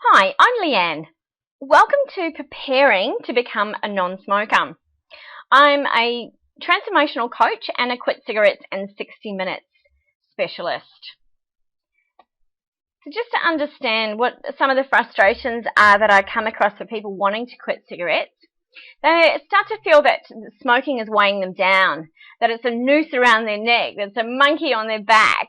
Hi, I'm Leanne. Welcome to Preparing to Become a Non-Smoker. I'm a transformational coach and a quit cigarettes in 60 minutes specialist. So just to understand what some of the frustrations are that I come across for people wanting to quit cigarettes, they start to feel that smoking is weighing them down, that it's a noose around their neck, that it's a monkey on their back.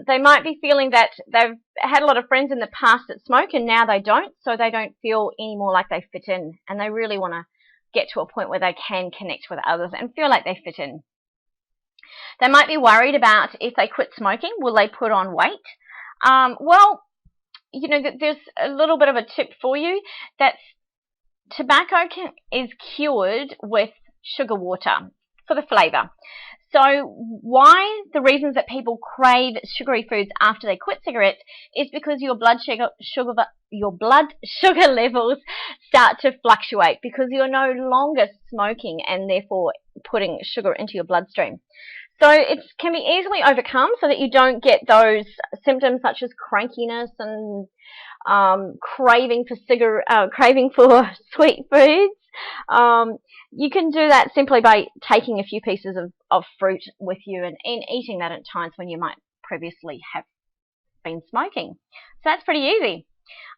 They might be feeling that they've had a lot of friends in the past that smoke and now they don't, so they don't feel anymore like they fit in, and they really want to get to a point where they can connect with others and feel like they fit in. They might be worried about if they quit smoking, will they put on weight? Well, there's a little bit of a tip for you that tobacco is cured with sugar water for the flavour. So why the reasons that people crave sugary foods after they quit cigarettes is because your blood sugar levels start to fluctuate because you're no longer smoking and therefore putting sugar into your bloodstream. So it can be easily overcome so that you don't get those symptoms such as crankiness and craving for sweet foods. You can do that simply by taking a few pieces of fruit with you and eating that at times when you might previously have been smoking. So that's pretty easy.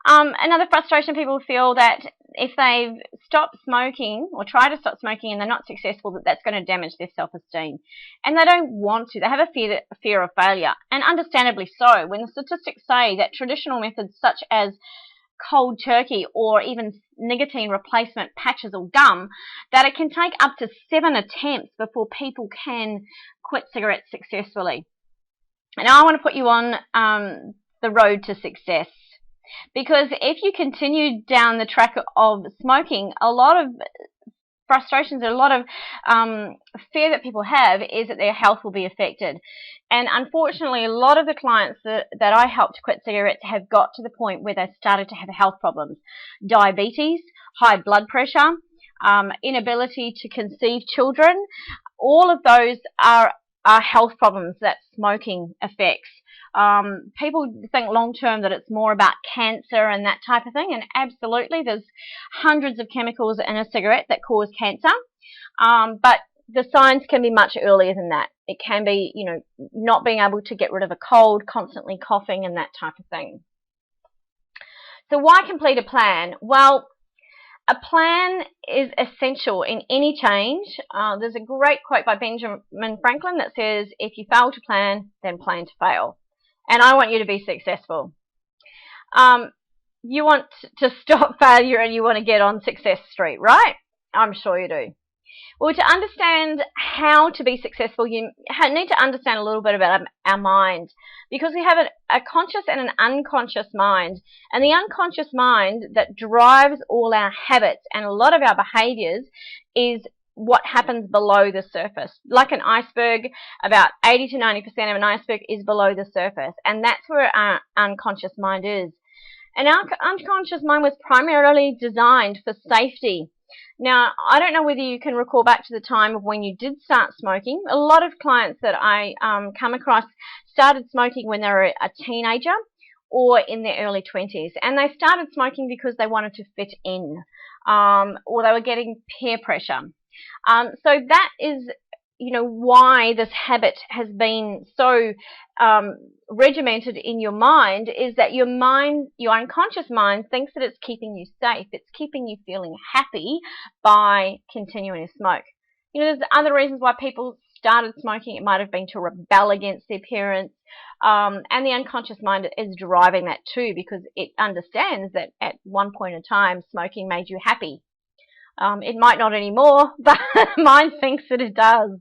Another frustration people feel that if they've stopped smoking or try to stop smoking and they're not successful, that's going to damage their self-esteem. And they don't want to. They have a fear of failure, and understandably so. When the statistics say that traditional methods such as cold turkey or even nicotine replacement patches or gum, that it can take up to 7 attempts before people can quit cigarettes successfully. And I want to put you on the road to success. Because if you continue down the track of smoking, a lot of frustrations, a lot of fear that people have is that their health will be affected. And unfortunately, a lot of the clients that I helped quit cigarettes have got to the point where they've started to have health problems. Diabetes, high blood pressure, inability to conceive children. All of those are health problems that smoking affects. People think long term that it's more about cancer and that type of thing, and absolutely there's hundreds of chemicals in a cigarette that cause cancer, but the signs can be much earlier than that. It can be, not being able to get rid of a cold, constantly coughing and that type of thing. So why complete a plan? Well, a plan is essential in any change. There's a great quote by Benjamin Franklin that says, if you fail to plan, then plan to fail. And I want you to be successful. You want to stop failure and you want to get on Success Street, right? I'm sure you do. Well, to understand how to be successful, you need to understand a little bit about our mind, because we have a conscious and an unconscious mind. And the unconscious mind that drives all our habits and a lot of our behaviors is what happens below the surface. Like an iceberg, about 80 to 90% of an iceberg is below the surface, and that's where our unconscious mind is. And our unconscious mind was primarily designed for safety. Now, I don't know whether you can recall back to the time of when you did start smoking. A lot of clients that I come across started smoking when they were a teenager or in their early 20s, and they started smoking because they wanted to fit in, or they were getting peer pressure. So that is, why this habit has been so regimented in your mind, is that your unconscious mind thinks that it's keeping you safe. It's keeping you feeling happy by continuing to smoke. There's other reasons why people started smoking. It might have been to rebel against their parents. And the unconscious mind is driving that too, because it understands that at one point in time, smoking made you happy. It might not anymore, but mine thinks that it does.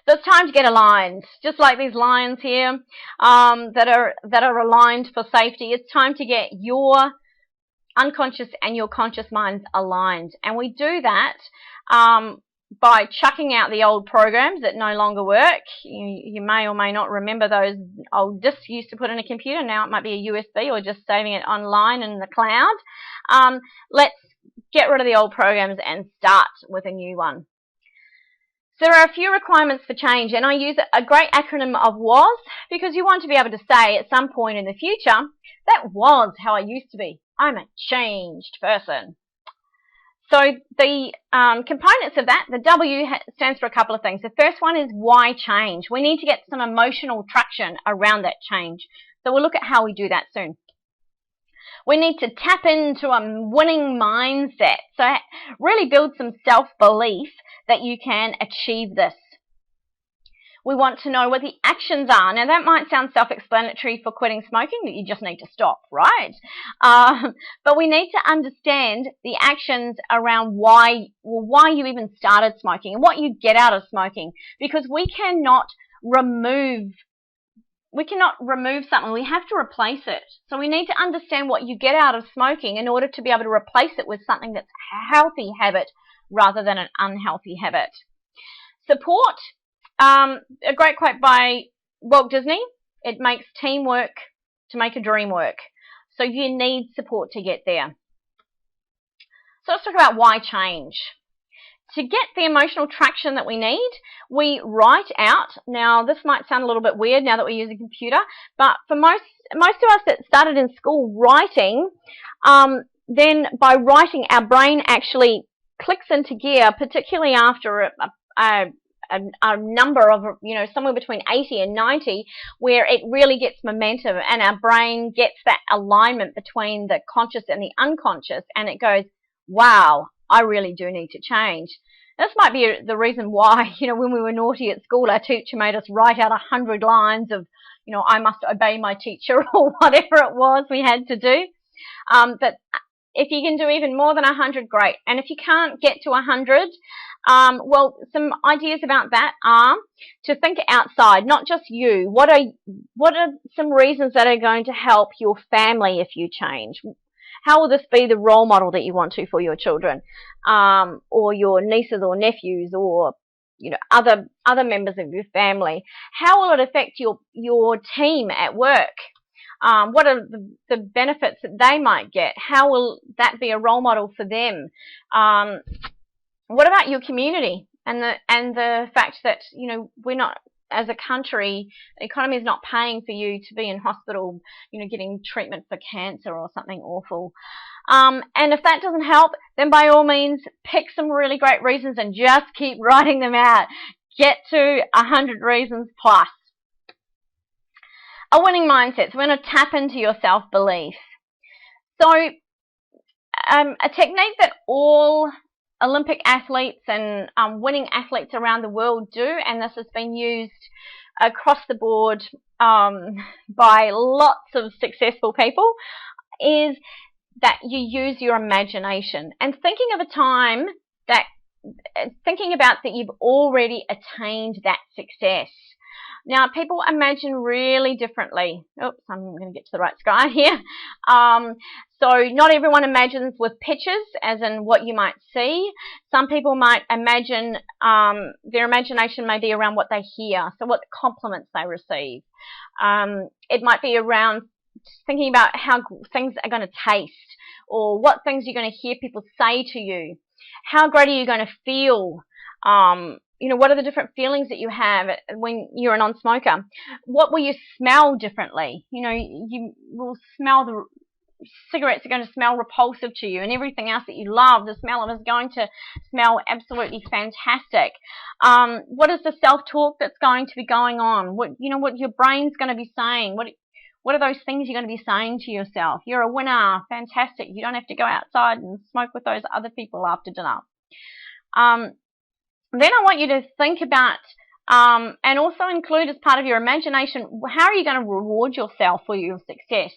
So it's time to get aligned. Just like these lions here that are aligned for safety, it's time to get your unconscious and your conscious minds aligned. And we do that by chucking out the old programs that no longer work. You may or may not remember those old discs you used to put in a computer. Now it might be a USB or just saving it online in the cloud. Let's get rid of the old programs and start with a new one. So there are a few requirements for change, and I use a great acronym of WAS because you want to be able to say at some point in the future, that was how I used to be. I'm a changed person. So the components of that, the W stands for a couple of things. The first one is why change. We need to get some emotional traction around that change. So we'll look at how we do that soon. We need to tap into a winning mindset. So really build some self-belief that you can achieve this. We want to know what the actions are. Now that might sound self-explanatory for quitting smoking, that you just need to stop, right? But we need to understand the actions around why you even started smoking and what you get out of smoking, because we cannot remove something, we have to replace it. So we need to understand what you get out of smoking in order to be able to replace it with something that's a healthy habit rather than an unhealthy habit. Support, a great quote by Walt Disney, it makes teamwork to make a dream work. So you need support to get there. So let's talk about why change. To get the emotional traction that we need, we write out. Now, this might sound a little bit weird now that we use a computer, but for most of us that started in school writing, then by writing, our brain actually clicks into gear, particularly after a number of, somewhere between 80 and 90, where it really gets momentum and our brain gets that alignment between the conscious and the unconscious, and it goes, wow, I really do need to change. This might be the reason why, when we were naughty at school, our teacher made us write out 100 lines of, I must obey my teacher or whatever it was we had to do. But if you can do even more than 100, great. And if you can't get to 100, well, some ideas about that are to think outside, not just you. What are some reasons that are going to help your family if you change? How will this be the role model that you want to for your children, or your nieces or nephews, or other members of your family? How will it affect your team at work? What are the benefits that they might get? How will that be a role model for them? What about your community and the fact that we're not, as a country, the economy is not paying for you to be in hospital, getting treatment for cancer or something awful. And if that doesn't help, then by all means, pick some really great reasons and just keep writing them out. Get to 100 reasons plus. A winning mindset. So we're going to tap into your self-belief. So a technique that all Olympic athletes and winning athletes around the world do, and this has been used across the board by lots of successful people, is that you use your imagination and thinking about that you've already attained that success. Now, people imagine really differently. Oops, I'm going to get to the right sky here. So not everyone imagines with pictures, as in what you might see. Some people might imagine, their imagination may be around what they hear, so what compliments they receive. It might be around thinking about how things are going to taste, or what things you're going to hear people say to you. How great are you going to feel? What are the different feelings that you have when you're a non-smoker? What will you smell differently? You will smell the cigarettes are going to smell repulsive to you, and everything else that you love, the smell of, is going to smell absolutely fantastic. What is the self-talk that's going to be going on? What your brain's going to be saying? What are those things you're going to be saying to yourself? You're a winner, fantastic. You don't have to go outside and smoke with those other people after dinner. Then I want you to think about, and also include as part of your imagination, how are you going to reward yourself for your success?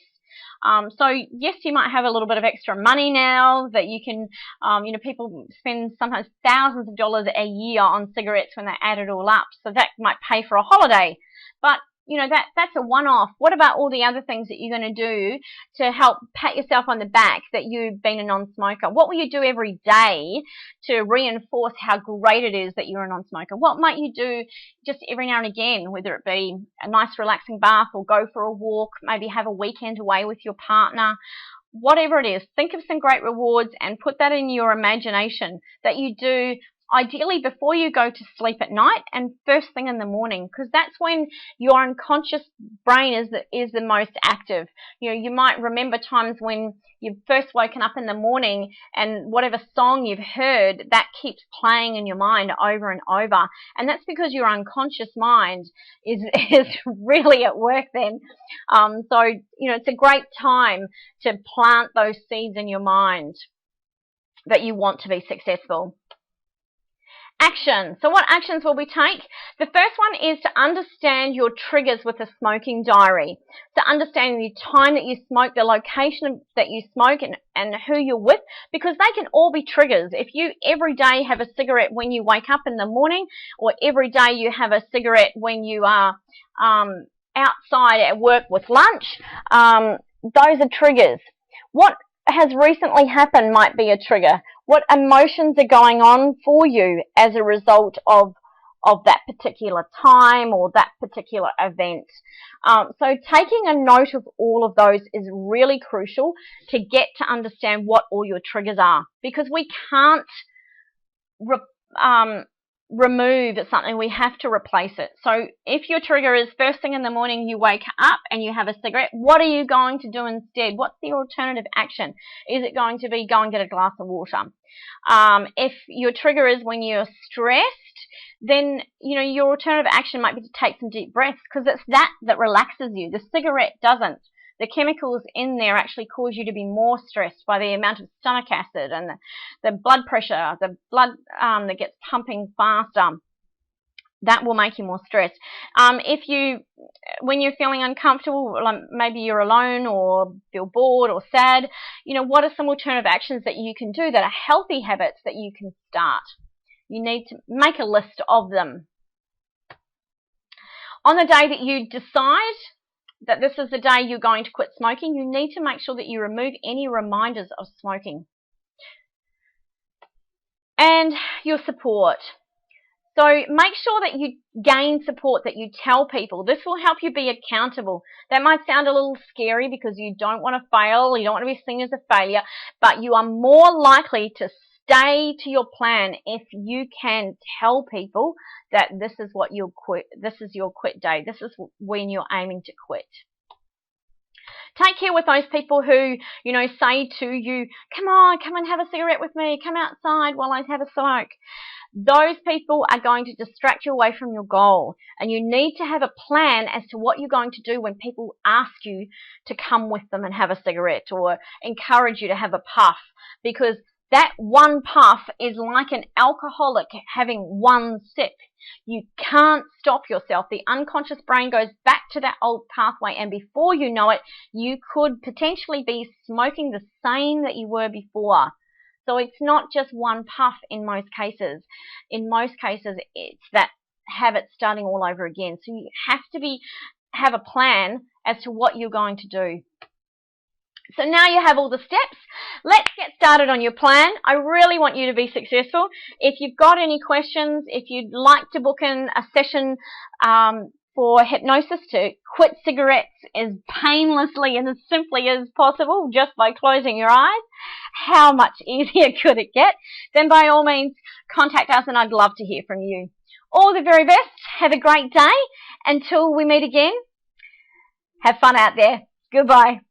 So yes, you might have a little bit of extra money now that you can, people spend sometimes thousands of dollars a year on cigarettes when they add it all up. So that might pay for a holiday. But that's a one-off. What about all the other things that you're going to do to help pat yourself on the back that you've been a non-smoker? What will you do every day to reinforce how great it is that you're a non-smoker? What might you do just every now and again, whether it be a nice relaxing bath or go for a walk, maybe have a weekend away with your partner? Whatever it is, think of some great rewards and put that in your imagination that you do ideally before you go to sleep at night and first thing in the morning, because that's when your unconscious brain is the most active. You know, you might remember times when you've first woken up in the morning and whatever song you've heard, that keeps playing in your mind over and over. And that's because your unconscious mind is really at work then. So, you know, it's a great time to plant those seeds in your mind that you want to be successful. Action. So what actions will we take? The first one is to understand your triggers with a smoking diary. So understanding the time that you smoke, the location that you smoke, and who you're with, because they can all be triggers. If you every day have a cigarette when you wake up in the morning, or every day you have a cigarette when you are outside at work with lunch, those are triggers. What has recently happened might be a trigger. What emotions are going on for you as a result of that particular time or that particular event. So taking a note of all of those is really crucial to get to understand what all your triggers are, because we can't remove something, we have to replace it. So if your trigger is first thing in the morning you wake up and you have a cigarette, what are you going to do instead? What's the alternative action? Is it going to be go and get a glass of water? If your trigger is when you're stressed, then you know your alternative action might be to take some deep breaths, because it's that relaxes you. The cigarette doesn't. The chemicals in there actually cause you to be more stressed by the amount of stomach acid and the blood pressure, the blood that gets pumping faster. That will make you more stressed. When you're feeling uncomfortable, maybe you're alone or feel bored or sad, you know, what are some alternative actions that you can do that are healthy habits that you can start? You need to make a list of them. On the day that you decide that this is the day you're going to quit smoking, you need to make sure that you remove any reminders of smoking. And your support. So make sure that you gain support, that you tell people. This will help you be accountable. That might sound a little scary because you don't want to fail, you don't want to be seen as a failure, but you are more likely to stay to your plan if you can tell people that this is what you'll quit, this is your quit day, this is when you're aiming to quit. Take care with those people who, you know, say to you, come on, come and have a cigarette with me, come outside while I have a smoke. Those people are going to distract you away from your goal, and you need to have a plan as to what you're going to do when people ask you to come with them and have a cigarette or encourage you to have a puff, because that one puff is like an alcoholic having one sip. You can't stop yourself. The unconscious brain goes back to that old pathway, and before you know it, you could potentially be smoking the same that you were before. So it's not just one puff in most cases. In most cases, it's that habit starting all over again. So you have to have a plan as to what you're going to do. So now you have all the steps. Let's get started on your plan. I really want you to be successful. If you've got any questions, if you'd like to book in a session for hypnosis to quit cigarettes as painlessly and as simply as possible just by closing your eyes, how much easier could it get? Then by all means contact us, and I'd love to hear from you. All the very best. Have a great day. Until we meet again, have fun out there. Goodbye.